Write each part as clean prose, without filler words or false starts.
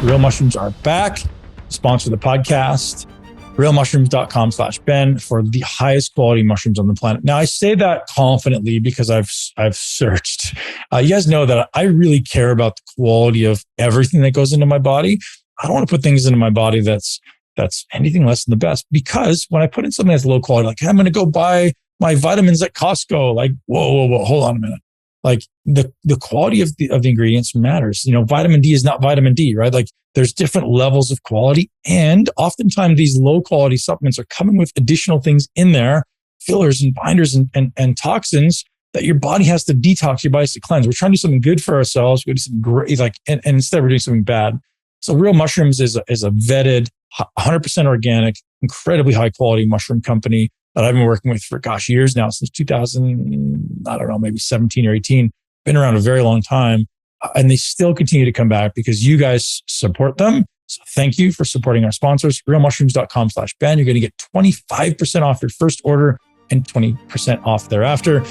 Real mushrooms are back. Sponsor the podcast. realmushrooms.com/Ben for the highest quality mushrooms on the planet. Now, I say that confidently because I've searched. You guys know that I really care about the quality of everything that goes into my body. I don't want to put things into my body that's anything less than the best, because when I put in something that's low quality, like, hey, I'm going to go buy my vitamins at Costco, like, whoa, hold on a minute. Like the quality of the ingredients matters. You know, vitamin D is not vitamin D, right? Like there's different levels of quality. And oftentimes these low quality supplements are coming with additional things in there, fillers and binders and toxins that your body has to detox, your body has to cleanse. We're trying to do something good for ourselves. We do something great, and instead we're doing something bad. So Real Mushrooms is a vetted, 100% organic, incredibly high quality mushroom company that I've been working with for, years now, since 2000, I don't know, maybe 17 or 18, been around a very long time. And they still continue to come back because you guys support them. So thank you for supporting our sponsors. realmushrooms.com/Ben. You're going to get 25% off your first order and 20% off thereafter.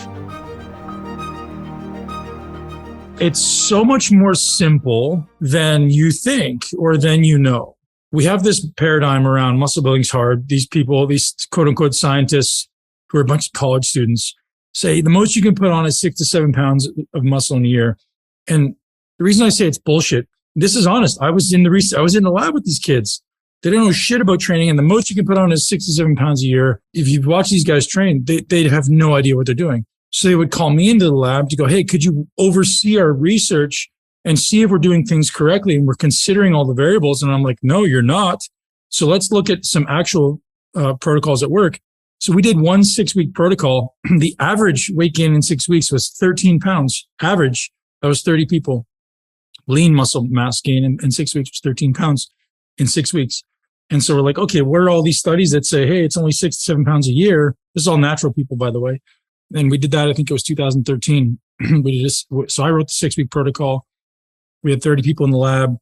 It's so much more simple than you think or than you know. We have this paradigm around muscle building's hard. These people, these quote unquote scientists who are a bunch of college students, say the most you can put on is 6 to 7 pounds of muscle in a year. And the reason I say it's bullshit, this is honest. I was in the lab with these kids. They don't know shit about training. And the most you can put on is 6 to 7 pounds a year. If you watch these guys train, they have no idea what they're doing. So they would call me into the lab to go, hey, could you oversee our research and see if we're doing things correctly and we're considering all the variables? And I'm like, no, you're not. So let's look at some actual protocols at work. So we did one 6-week protocol. The average weight gain in 6 weeks was 13 pounds. Average, that was 30 people. Lean muscle mass gain in 6 weeks was 13 pounds in 6 weeks. And so we're like, okay, what are all these studies that say, hey, it's only 6 to 7 pounds a year? This is all natural people, by the way. And we did that, I think it was 2013. So I wrote the 6-week protocol. We had 30 people in the lab.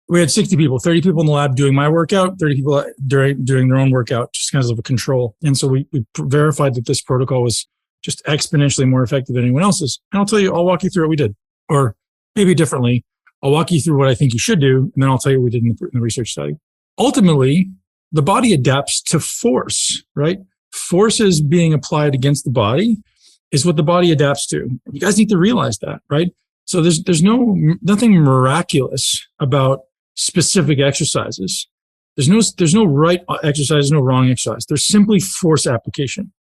We had 60 people, 30 people in the lab doing my workout, 30 people doing their own workout, just kind of a control. And so we verified that this protocol was just exponentially more effective than anyone else's. And I'll walk you through what we did. Or maybe differently, I'll walk you through what I think you should do, and then I'll tell you what we did in the research study. Ultimately, the body adapts to force, right? Forces being applied against the body is what the body adapts to. You guys need to realize that, right? So there's nothing miraculous about specific exercises. There's no right exercise, no wrong exercise. There's simply force application.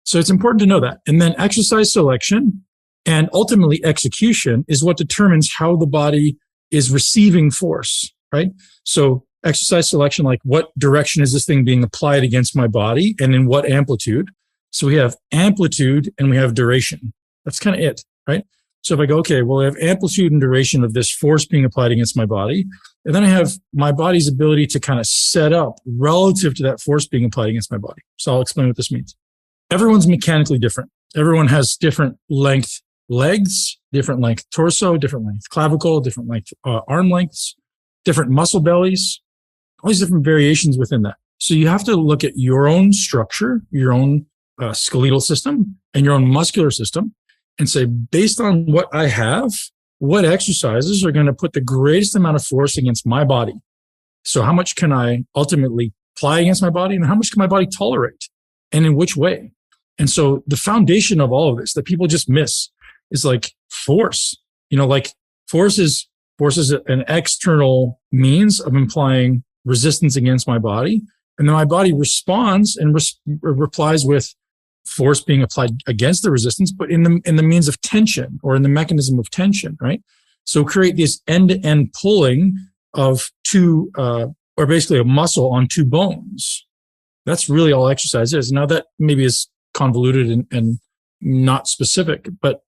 So it's important to know that. And then exercise selection and ultimately execution is what determines how the body is receiving force, right? So exercise selection, like what direction is this thing being applied against my body and in what amplitude? So we have amplitude and we have duration. That's kind of it, right? So if I go, okay, well, I have amplitude and duration of this force being applied against my body. And then I have my body's ability to kind of set up relative to that force being applied against my body. So I'll explain what this means. Everyone's mechanically different. Everyone has different length legs, different length torso, different length clavicle, different length arm lengths, different muscle bellies, all these different variations within that. So you have to look at your own structure, your own skeletal system and your own muscular system and say, based on what I have, what exercises are going to put the greatest amount of force against my body? So how much can I ultimately apply against my body and how much can my body tolerate and in which way? And so the foundation of all of this that people just miss is like force. Like force is an external means of implying resistance against my body. And then my body responds and replies with force being applied against the resistance, but in the means of tension or in the mechanism of tension, right? So create this end-to-end pulling of two, or basically a muscle on two bones. That's really all exercise is. Now that maybe is convoluted and not specific, but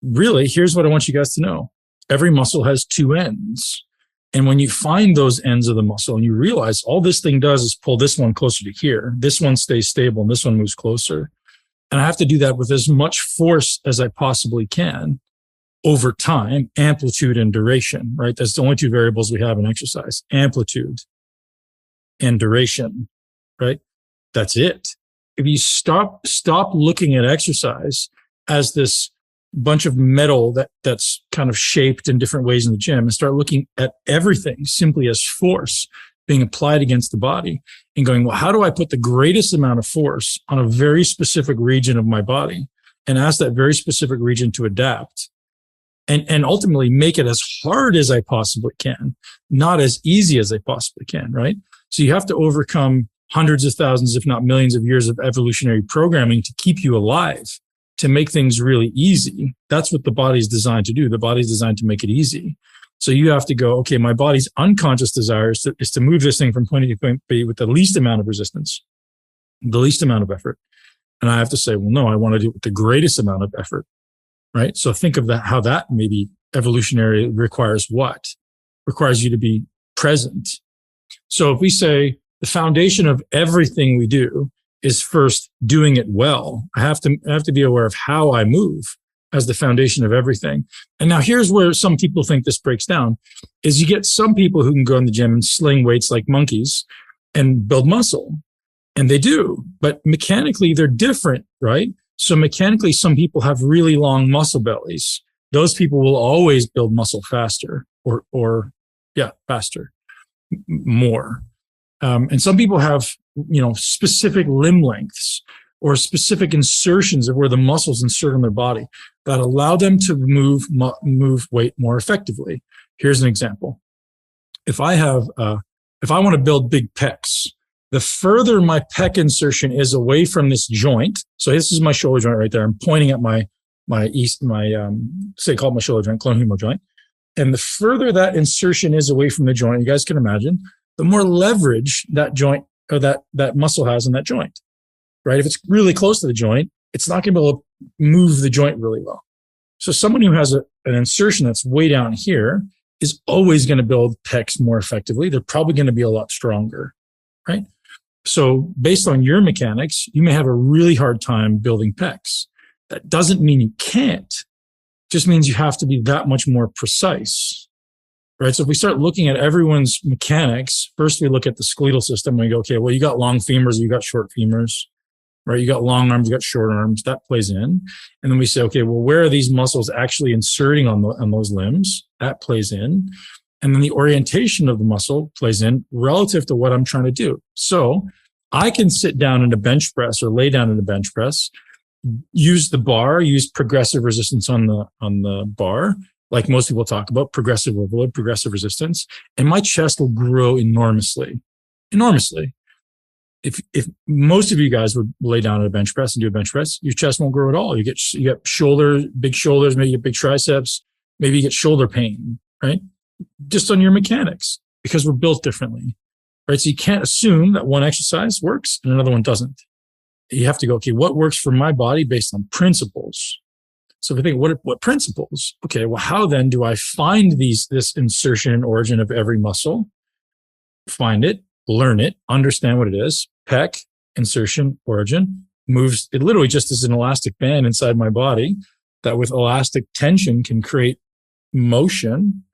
really here's what I want you guys to know. Every muscle has two ends. And when you find those ends of the muscle and you realize all this thing does is pull this one closer to here, this one stays stable and this one moves closer. And I have to do that with as much force as I possibly can over time, amplitude and duration, right? That's the only two variables we have in exercise, amplitude and duration, right? That's it. If you stop looking at exercise as this bunch of metal that's kind of shaped in different ways in the gym and start looking at everything simply as force being applied against the body and going, well, how do I put the greatest amount of force on a very specific region of my body and ask that very specific region to adapt and ultimately make it as hard as I possibly can, not as easy as I possibly can, right? So you have to overcome hundreds of thousands, if not millions of years of evolutionary programming to keep you alive, to make things really easy. That's what the body's designed to do. The body's designed to make it easy. So you have to go, okay, my body's unconscious desire is to move this thing from point A to point B with the least amount of resistance, the least amount of effort. And I have to say, well, no, I want to do it with the greatest amount of effort, right? So think of that, how that maybe evolutionary requires what? Requires you to be present. So if we say the foundation of everything we do is first doing it well, I have to be aware of how I move as the foundation of everything. And now here's where some people think this breaks down, is you get some people who can go in the gym and sling weights like monkeys and build muscle. And they do, but mechanically they're different, right? So mechanically, some people have really long muscle bellies. Those people will always build muscle faster faster, more. And some people have, specific limb lengths or specific insertions of where the muscles insert on their body that allow them to move weight more effectively. Here's an example. If I want to build big pecs, the further my pec insertion is away from this joint, so this is my shoulder joint right there. I'm pointing at my say called my shoulder joint, clonhumeral joint. And the further that insertion is away from the joint, you guys can imagine, the more leverage that joint or that muscle has in that joint, right? If it's really close to the joint, it's not going to be able to move the joint really well. So someone who has an insertion that's way down here is always going to build pecs more effectively. They're probably going to be a lot stronger, right? So based on your mechanics, you may have a really hard time building pecs. That doesn't mean you can't. It just means you have to be that much more precise, right? So if we start looking at everyone's mechanics, first we look at the skeletal system and we go, okay, well, you got long femurs, you got short femurs, right? You got long arms, you got short arms, that plays in. And then we say, okay, well, where are these muscles actually inserting on those limbs? That plays in. And then the orientation of the muscle plays in relative to what I'm trying to do. So I can sit down in a bench press or lay down in a bench press, use the bar, use progressive resistance on the bar, like most people talk about, progressive overload, progressive resistance, and my chest will grow enormously. If most of you guys would lay down at a bench press and do a bench press, your chest won't grow at all. You get big shoulders, maybe you get big triceps, maybe you get shoulder pain, right? Just on your mechanics, because we're built differently, right? So you can't assume that one exercise works and another one doesn't. You have to go, okay, what works for my body based on principles? So if we think, what principles? Okay, well, how then do I find this insertion and origin of every muscle? Find it, learn it, understand what it is. Pec, insertion, origin, moves. It literally just is an elastic band inside my body that with elastic tension can create motion,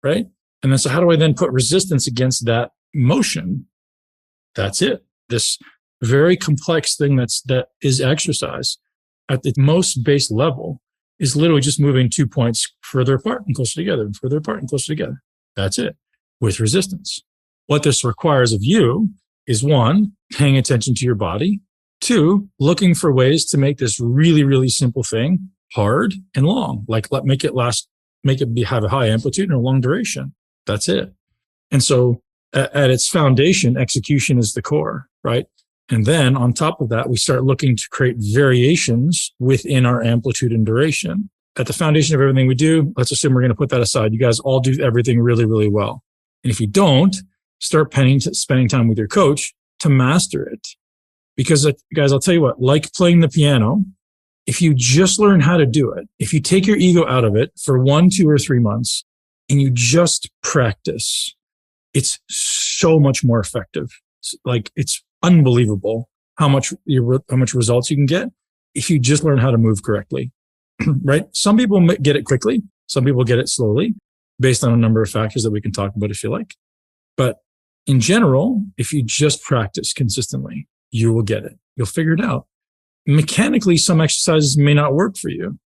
right? And then so how do I then put resistance against that motion? That's it. This very complex thing that is exercise at the most base level is literally just moving 2 points further apart and closer together and further apart and closer together. That's it, with resistance. What this requires of you is 1, paying attention to your body. 2, looking for ways to make this really, really simple thing hard and long. Like make it have a high amplitude and a long duration. That's it. And so at its foundation, execution is the core, right? And then on top of that, we start looking to create variations within our amplitude and duration. At the foundation of everything we do, let's assume we're going to put that aside. You guys all do everything really, really well. And if you don't, start spending time with your coach to master it. Because guys, I'll tell you what, like playing the piano, if you just learn how to do it, if you take your ego out of it for 1, 2, or 3 months and you just practice, it's so much more effective. It's unbelievable how much results you can get if you just learn how to move correctly, right? Some people get it quickly. Some people get it slowly based on a number of factors that we can talk about if you like. But in general, if you just practice consistently, you will get it. You'll figure it out. Mechanically, some exercises may not work for you,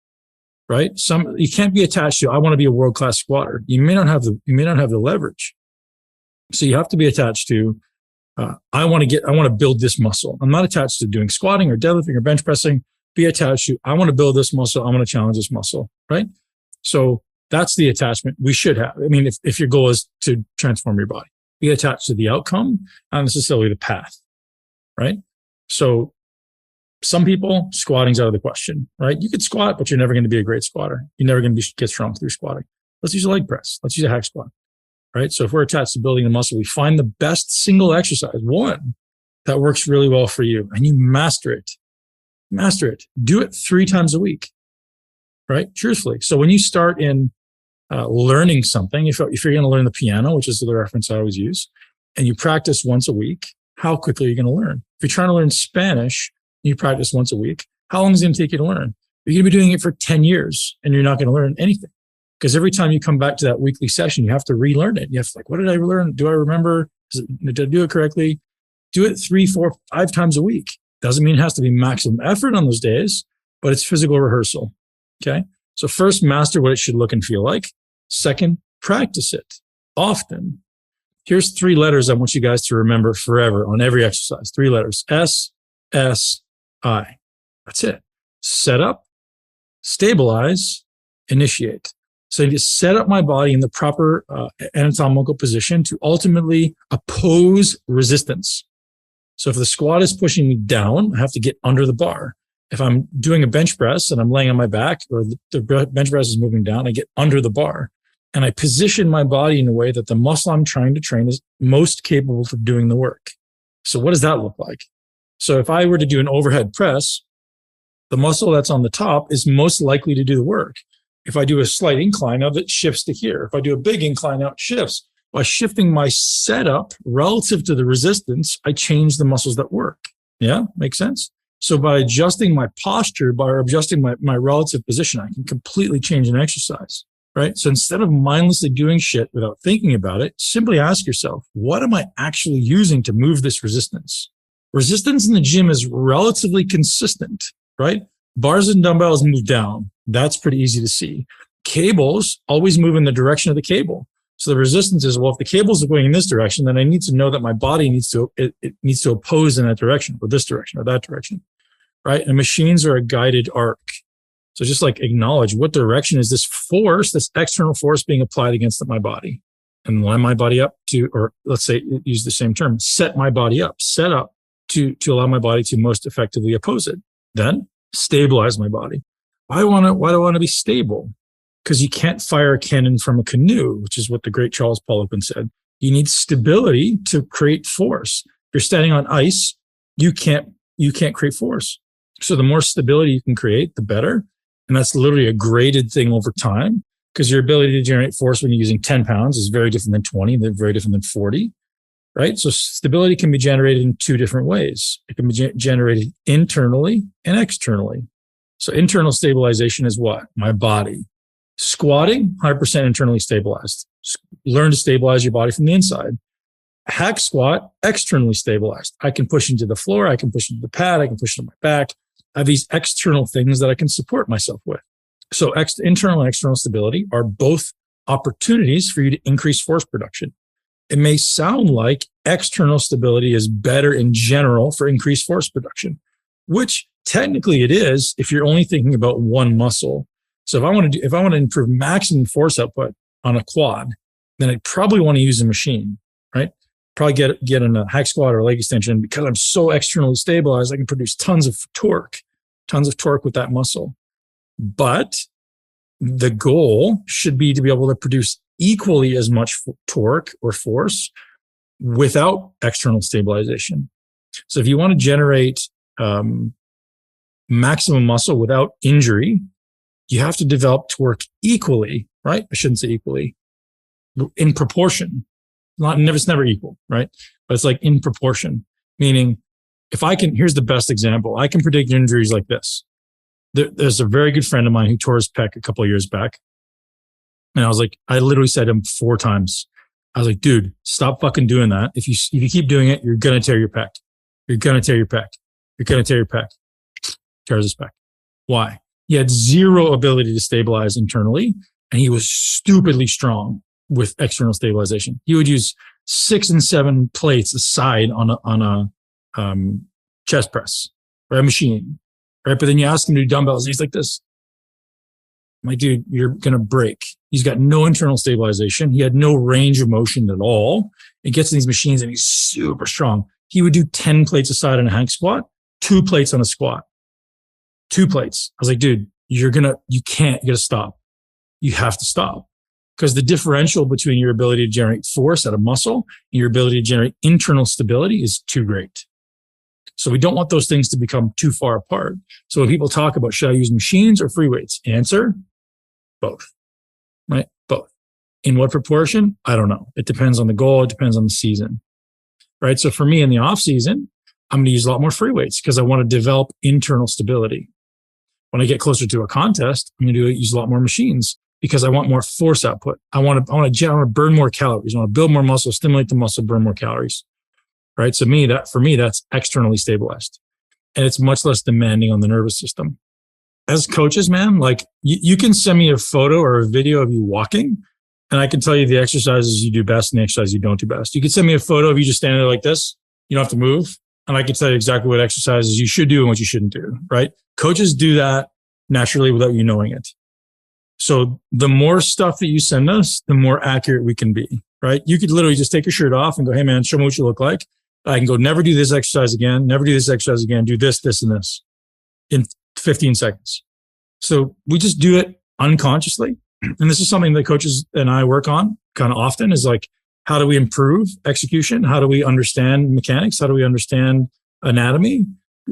right? You can't be attached to, I want to be a world-class squatter. You may not have the leverage. So you have to be attached to, I want to build this muscle. I'm not attached to doing squatting or deadlifting or bench pressing. Be attached to, I want to build this muscle. I want to challenge this muscle, right? So that's the attachment we should have. I mean, if your goal is to transform your body, be attached to the outcome, not necessarily the path, right? So some people, squatting's out of the question, right? You could squat, but you're never going to be a great squatter. You're never going to get strong through squatting. Let's use a leg press. Let's use a hack squat, right? So if we're attached to building the muscle, we find the best single exercise, one that works really well for you, and you master it. Master it. Do it 3 times a week, right? Truthfully. So when you start in learning something, if you're going to learn the piano, which is the reference I always use, and you practice once a week, how quickly are you going to learn? If you're trying to learn Spanish, and you practice once a week, how long is it going to take you to learn? You're going to be doing it for 10 years and you're not going to learn anything. Because every time you come back to that weekly session, you have to relearn it. You have to what did I learn? Do I remember? Did I do it correctly? Do it 3, 4, 5 times a week. Doesn't mean it has to be maximum effort on those days, but it's physical rehearsal. Okay. So first, master what it should look and feel like. Second, practice it often. Here's 3 letters I want you guys to remember forever on every exercise. 3 letters. S, S, I. That's it. Set up, stabilize, initiate. So you just set up my body in the proper anatomical position to ultimately oppose resistance. So if the squat is pushing me down, I have to get under the bar. If I'm doing a bench press and I'm laying on my back or the bench press is moving down, I get under the bar and I position my body in a way that the muscle I'm trying to train is most capable of doing the work. So what does that look like? So if I were to do an overhead press, the muscle that's on the top is most likely to do the work. If I do a slight incline, now it shifts to here. If I do a big incline, now it shifts. By shifting my setup relative to the resistance, I change the muscles that work. Yeah, makes sense? So by adjusting my posture, by adjusting my relative position, I can completely change an exercise, right? So instead of mindlessly doing shit without thinking about it, simply ask yourself, what am I actually using to move this resistance? Resistance in the gym is relatively consistent, right? Bars and dumbbells move down. That's pretty easy to see. Cables always move in the direction of the cable. So the resistance is, well, if the cables are going in this direction, then I need to know that my body needs to oppose in that direction or this direction or that direction, right? And machines are a guided arc. So just like acknowledge what direction is this force, this external force being applied against my body, and line my body up to, or let's say use the same term, set my body up, set up to allow my body to most effectively oppose it. Then stabilize my body. Why do I want to be stable? Because you can't fire a cannon from a canoe, which is what the great Charles Poliquin said. You need stability to create force. If you're standing on ice, you can't create force. So the more stability you can create, the better. And that's literally a graded thing over time, because your ability to generate force when you're using 10 pounds is very different than 20, they're very different than 40, right? So stability can be generated in 2 different ways. It can be generated internally and externally. So internal stabilization is what? My body. Squatting, 100% internally stabilized. Learn to stabilize your body from the inside. Hack squat, externally stabilized. I can push into the floor. I can push into the pad. I can push into my back. I have these external things that I can support myself with. So internal and external stability are both opportunities for you to increase force production. It may sound like external stability is better in general for increased force production, which technically it is if you're only thinking about one muscle. So if I want to improve maximum force output on a quad, then I'd probably want to use a machine, right? Probably get in a hack squat or leg extension. Because I'm so externally stabilized, I can produce tons of torque with that muscle. But the goal should be to be able to produce equally as much torque or force without external stabilization. So if you want to generate maximum muscle without injury, you have to develop torque equally, right? I shouldn't say equally, in proportion. It's never equal, right? But it's like in proportion, meaning here's the best example. I can predict injuries like this. There's a very good friend of mine who tore his pec a couple of years back. And I literally said to him 4 times. I was like, dude, stop fucking doing that. If you keep doing it, you're going to tear your pec. You're going to tear your pec. You're going to tear your pec. Tears his pec. Why? He had zero ability to stabilize internally, and he was stupidly strong with external stabilization. He would use 6 and 7 plates aside on a chest press or a machine, right? But then you ask him to do dumbbells, and he's like this. I'm like, dude, you're going to break. He's got no internal stabilization. He had no range of motion at all. He gets in these machines and he's super strong. He would do 10 plates aside on a hack squat, 2 plates on a squat, 2 plates. I was like, dude, you got to stop. You have to stop, because the differential between your ability to generate force out of muscle and your ability to generate internal stability is too great. So we don't want those things to become too far apart. So when people talk about, should I use machines or free weights? Answer, both, right? Both. In what proportion? I don't know. It depends on the goal. It depends on the season, right? So for me in the off season, I'm going to use a lot more free weights because I want to develop internal stability. When I get closer to a contest, I'm going to use a lot more machines because I want more force output. I want to burn more calories. I want to build more muscle, stimulate the muscle, burn more calories, right? So for me, that's externally stabilized, and it's much less demanding on the nervous system. As coaches, man, like you can send me a photo or a video of you walking, and I can tell you the exercises you do best and the exercises you don't do best. You could send me a photo of you just standing there like this. You don't have to move. And I can tell you exactly what exercises you should do and what you shouldn't do, right? Coaches do that naturally without you knowing it. So the more stuff that you send us, the more accurate we can be, right? You could literally just take your shirt off and go, hey man, show me what you look like. I can go, never do this exercise again, never do this exercise again, do this, this, and this in 15 seconds. So we just do it unconsciously. And this is something that coaches and I work on kind of often, is like, how do we improve execution? How do we understand mechanics? How do we understand anatomy?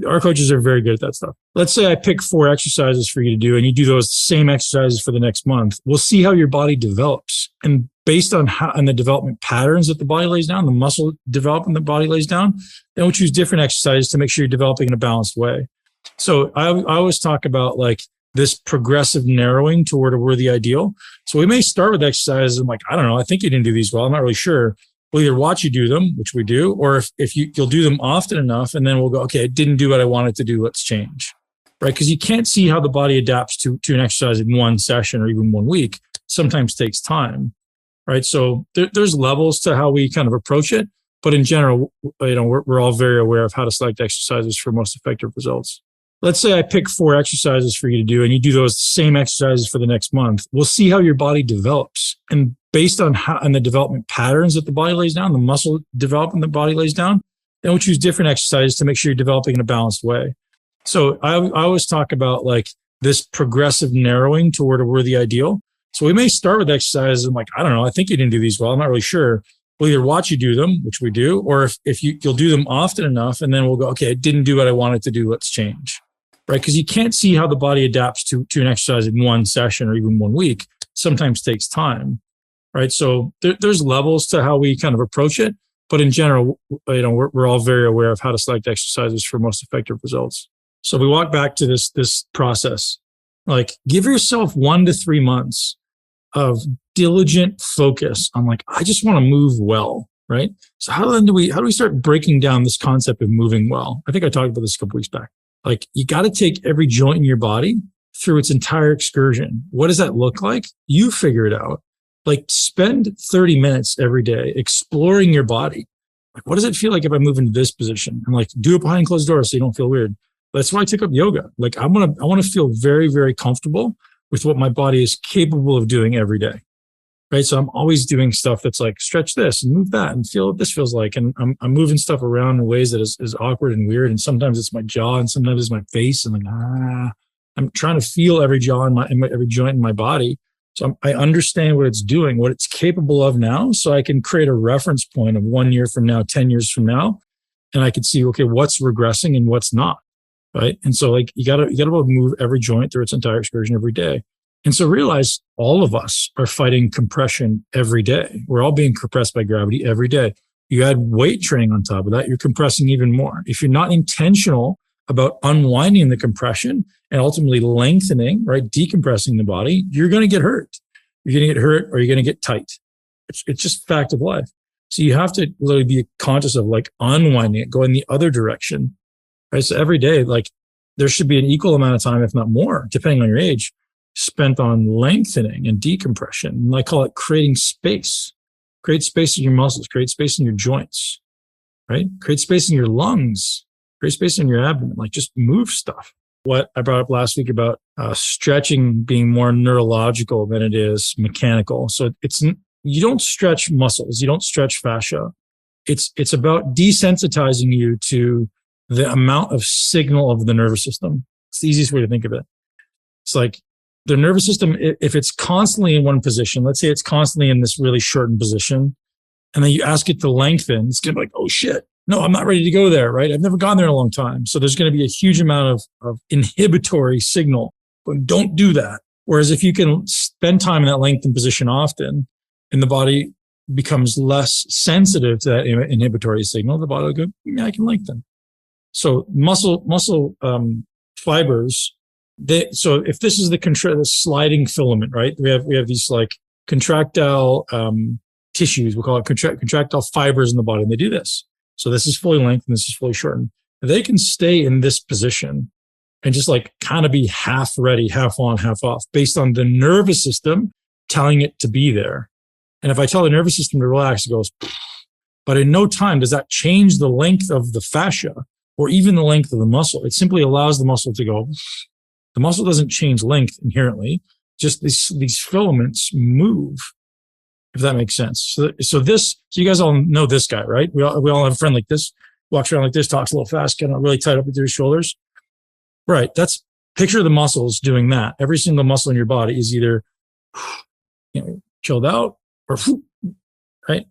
Our coaches are very good at that stuff. Let's say I pick 4 exercises for you to do, and you do those same exercises for the next month. We'll see how your body develops. And based on the development patterns that the body lays down, the muscle development the body lays down, then we'll choose different exercises to make sure you're developing in a balanced way. So I always talk about like this progressive narrowing toward a worthy ideal. So we may start with exercises. I'm like, I don't know, I think you didn't do these well. I'm not really sure. We'll either watch you do them, which we do, or if you'll do them often enough, and then we'll go, okay, I didn't do what I wanted to do. Let's change, right? Because you can't see how the body adapts to an exercise in one session or even 1 week. Sometimes takes time, right? So there's levels to how we kind of approach it. But in general, we're all very aware of how to select exercises for most effective results. Let's say I pick 4 exercises for you to do, and you do those same exercises for the next month. We'll see how your body develops. And based on the development patterns that the body lays down, the muscle development the body lays down, then we'll choose different exercises to make sure you're developing in a balanced way. So I always talk about like this progressive narrowing toward a worthy ideal. So we may start with exercises. I'm like, I don't know, I think you didn't do these well. I'm not really sure. We'll either watch you do them, which we do, or if you'll do them often enough, and then we'll go, okay, I didn't do what I wanted to do. Let's change. Right? Because you can't see how the body adapts to an exercise in one session or even 1 week. Sometimes takes time, right? So there's levels to how we kind of approach it. But in general, we're all very aware of how to select exercises for most effective results. So we walk back to this process. Like, give yourself 1 to 3 months of diligent focus on like, I just want to move well, right? So how do we start breaking down this concept of moving well? I think I talked about this a couple weeks back. Like, you got to take every joint in your body through its entire excursion. What does that look like? You figure it out. Like, spend 30 minutes every day exploring your body. Like, what does it feel like if I move into this position? And like, do it behind closed doors so you don't feel weird. That's why I took up yoga. Like, I want to feel very, very comfortable with what my body is capable of doing every day. Right. So I'm always doing stuff that's like, stretch this and move that and feel what this feels like. And I'm moving stuff around in ways that is awkward and weird. And sometimes it's my jaw and sometimes it's my face. And like, I'm trying to feel every jaw and every joint in my body. So I understand what it's doing, what it's capable of now. So I can create a reference point of 1 year from now, 10 years from now. And I can see, okay, what's regressing and what's not. Right. And so like, you gotta move every joint through its entire excursion every day. And so realize all of us are fighting compression every day. We're all being compressed by gravity every day. You add weight training on top of that, you're compressing even more. If you're not intentional about unwinding the compression and ultimately lengthening, right, decompressing the body, you're going to get hurt. You're going to get hurt or you're going to get tight. It's just fact of life. So you have to literally be conscious of like unwinding it, going the other direction. Right. So every day, like, there should be an equal amount of time, if not more, depending on your age, spent on lengthening and decompression. And I call it creating space. Create space in your muscles, create space in your joints, right? Create space in your lungs, create space in your abdomen, like just move stuff. What I brought up last week about stretching being more neurological than it is mechanical. So you don't stretch muscles, you don't stretch fascia. It's about desensitizing you to the amount of signal of the nervous system. It's the easiest way to think of it. It's like the nervous system, if it's constantly in one position, let's say it's constantly in this really shortened position, and then you ask it to lengthen, it's going to be like, oh shit, no, I'm not ready to go there, right? I've never gone there in a long time. So there's going to be a huge amount of inhibitory signal. But don't do that. Whereas if you can spend time in that lengthened position often, and the body becomes less sensitive to that inhibitory signal, the body will go, yeah, I can lengthen. So muscle fibers, so if this is the sliding filament, right? We have these like contractile tissues. We'll call it contractile fibers in the body, and they do this. So this is fully lengthened, this is fully shortened. They can stay in this position and just like kind of be half ready, half on, half off, based on the nervous system telling it to be there. And if I tell the nervous system to relax, it goes, but in no time does that change the length of the fascia or even the length of the muscle. It simply allows the muscle to go. The muscle doesn't change length inherently, just these filaments move, if that makes sense. So you guys all know this guy, right? We all have a friend like this, walks around like this, talks a little fast, kind of really tight up into his shoulders. Right. Picture the muscles doing that. Every single muscle in your body is either, chilled out or, right?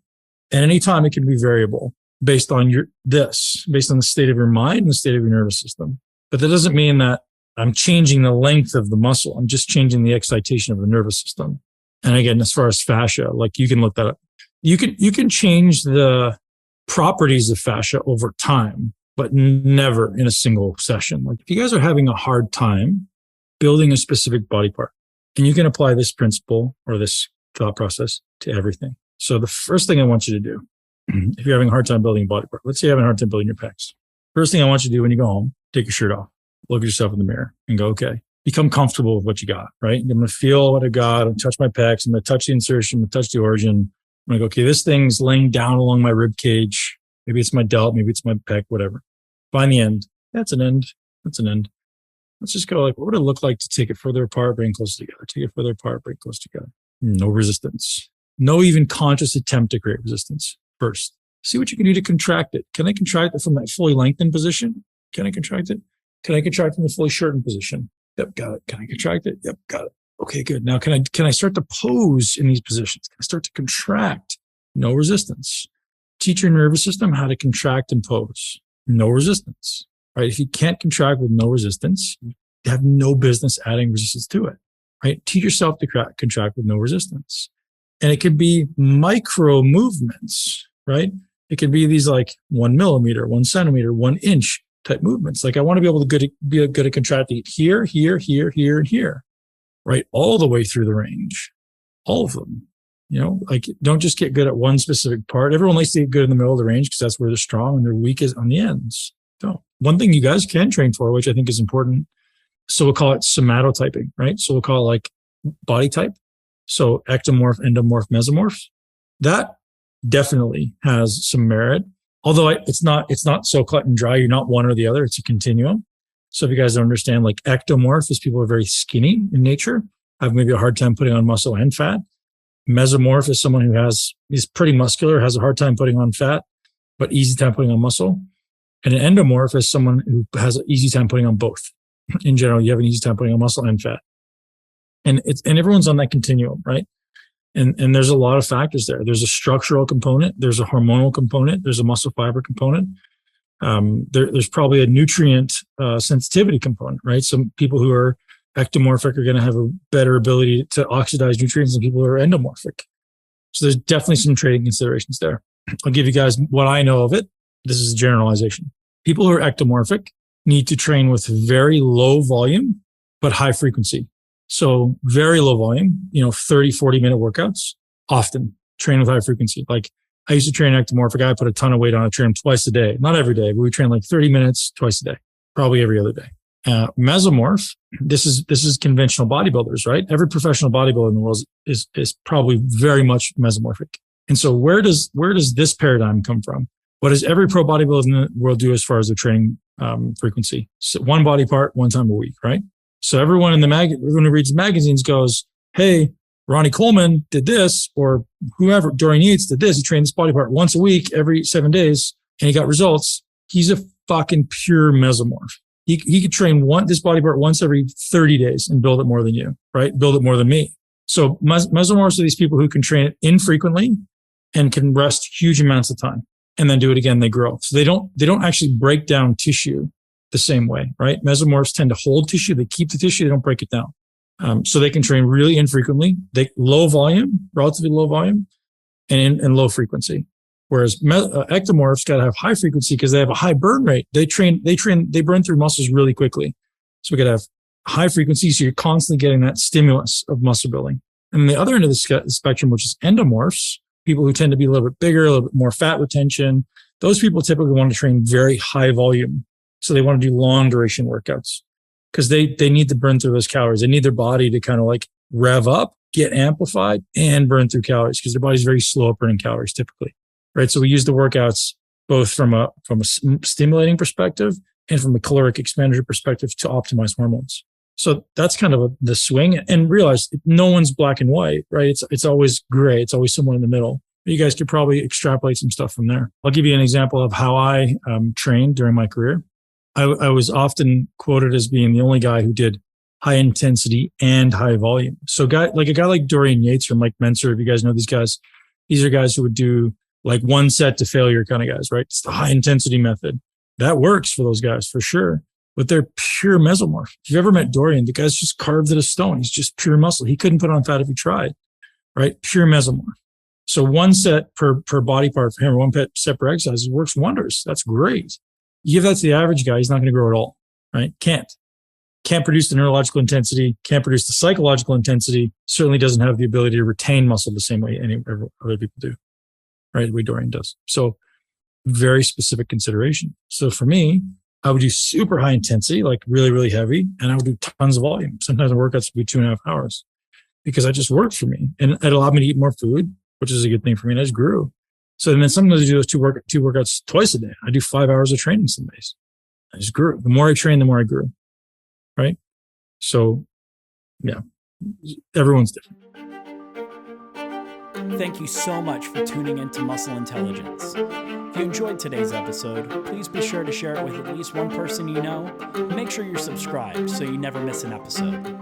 And anytime it can be variable based on based on the state of your mind and the state of your nervous system. But that doesn't mean that I'm changing the length of the muscle. I'm just changing the excitation of the nervous system. And again, as far as fascia, like you can look that up. You can change the properties of fascia over time, but never in a single session. Like if you guys are having a hard time building a specific body part, and you can apply this principle or this thought process to everything. So the first thing I want you to do, if you're having a hard time building a body part, let's say you're having a hard time building your pecs. First thing I want you to do when you go home, take your shirt off, look at yourself in the mirror and go, okay, become comfortable with what you got, right? I'm going to feel what I got. I'm going to touch my pecs. I'm going to touch the insertion. I'm going to touch the origin. I'm going to go, okay, this thing's laying down along my rib cage. Maybe it's my delt. Maybe it's my pec, whatever. Find the end. That's an end. That's an end. Let's just go like, what would it look like to take it further apart, bring closer together? Take it further apart, bring close together. No resistance. No even conscious attempt to create resistance. First, see what you can do to contract it. Can I contract it from that fully lengthened position? Can I contract it? Can I contract from the fully shortened position? Yep, got it. Can I contract it? Yep, got it. Okay, good. Now, can I start to pose in these positions? Can I start to contract? No resistance. Teach your nervous system how to contract and pose. No resistance, right? If you can't contract with no resistance, you have no business adding resistance to it, right? Teach yourself to contract with no resistance. And it could be micro movements, right? It could be these like 1 millimeter, 1 centimeter, 1 inch type movements. Like I want to be able to be good at contracting it here, here, here, here, and here, right? All the way through the range, all of them. Like don't just get good at one specific part. Everyone likes to get good in the middle of the range because that's where they're strong and they're weak is on the ends. So one thing you guys can train for, which I think is important. So we'll call it somatotyping, right? So we'll call it like body type. So ectomorph, endomorph, mesomorph. That definitely has some merit. Although it's not so cut and dry. You're not one or the other. It's a continuum. So if you guys don't understand, like ectomorph is people who are very skinny in nature, have maybe a hard time putting on muscle and fat. Mesomorph is someone who is pretty muscular, has a hard time putting on fat, but easy time putting on muscle. And an endomorph is someone who has an easy time putting on both. In general, you have an easy time putting on muscle and fat. And everyone's on that continuum, right? And there's a lot of factors there. There's a structural component. There's a hormonal component. There's a muscle fiber component. There's probably a nutrient sensitivity component, right? Some people who are ectomorphic are going to have a better ability to oxidize nutrients than people who are endomorphic. So there's definitely some trading considerations there. I'll give you guys what I know of it. This is a generalization. People who are ectomorphic need to train with very low volume, but high frequency. So very low volume, 30, 40 minute workouts, often train with high frequency. Like I used to train an ectomorphic guy, put a ton of weight on it, train him twice a day. Not every day, but we train like 30 minutes twice a day, probably every other day. Mesomorph, this is conventional bodybuilders, right? Every professional bodybuilder in the world is probably very much mesomorphic. And so where does this paradigm come from? What does every pro bodybuilder in the world do as far as their training frequency? So one body part, one time a week, right? So everyone in everyone who reads magazines goes, hey, Ronnie Coleman did this, or whoever, Dorian Yates did this. He trained this body part once a week, every 7 days, and he got results. He's a fucking pure mesomorph. He could train this body part once every 30 days and build it more than you, right? Build it more than me. So mesomorphs are these people who can train it infrequently and can rest huge amounts of time and then do it again. They grow. So they don't actually break down tissue the same way, right? Mesomorphs tend to hold tissue. They keep the tissue. They don't break it down. So they can train really infrequently. Low volume, relatively low volume, and low frequency. Whereas ectomorphs got to have high frequency because they have a high burn rate. They burn through muscles really quickly. So we got to have high frequency. So you're constantly getting that stimulus of muscle building. And the other end of the spectrum, which is endomorphs, people who tend to be a little bit bigger, a little bit more fat retention. Those people typically want to train very high volume. So they want to do long duration workouts because they need to burn through those calories. They need their body to kind of like rev up, get amplified, and burn through calories because their body's very slow at burning calories typically. Right. So we use the workouts both from a stimulating perspective and from a caloric expenditure perspective to optimize hormones. So that's kind of the swing, and realize no one's black and white, right? It's always gray. It's always somewhere in the middle. You guys could probably extrapolate some stuff from there. I'll give you an example of how I trained during my career. I was often quoted as being the only guy who did high intensity and high volume. So a guy like Dorian Yates or Mike Menser, if you guys know these guys, these are guys who would do like one set to failure kind of guys, right? It's the high intensity method. That works for those guys for sure, but they're pure mesomorph. If you've ever met Dorian, the guy's just carved at a stone. He's just pure muscle. He couldn't put on fat if he tried, right? Pure mesomorph. So one set per body part for him, or one set per exercise works wonders. That's great. You give that to the average guy, he's not going to grow at all, right? Can't produce the neurological intensity, can't produce the psychological intensity, certainly doesn't have the ability to retain muscle the same way any other people do. Right, the way Dorian does. So very specific consideration. So for me, I would do super high intensity, like really, really heavy, and I would do tons of volume. Sometimes the workouts would be 2.5 hours because that just worked for me. And it allowed me to eat more food, which is a good thing for me. And I just grew. So then sometimes I do those two workouts twice a day. I do 5 hours of training some days. I just grew. The more I trained, the more I grew. Right? So yeah, everyone's different. Thank you so much for tuning into Muscle Intelligence. If you enjoyed today's episode, please be sure to share it with at least one person you know. Make sure you're subscribed so you never miss an episode.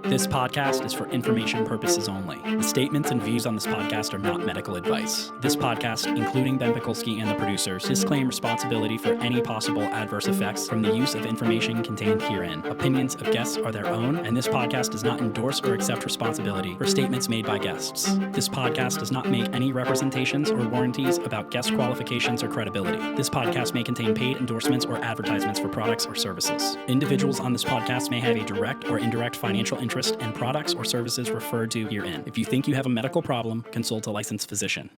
This podcast is for information purposes only. The statements and views on this podcast are not medical advice. This podcast, including Ben Pakulski and the producers, disclaim responsibility for any possible adverse effects from the use of information contained herein. Opinions of guests are their own, and this podcast does not endorse or accept responsibility for statements made by guests. This podcast does not make any representations or warranties about guest qualifications or credibility. This podcast may contain paid endorsements or advertisements for products or services. Individuals on this podcast may have a direct or indirect financial interest in products or services referred to herein. If you think you have a medical problem, consult a licensed physician.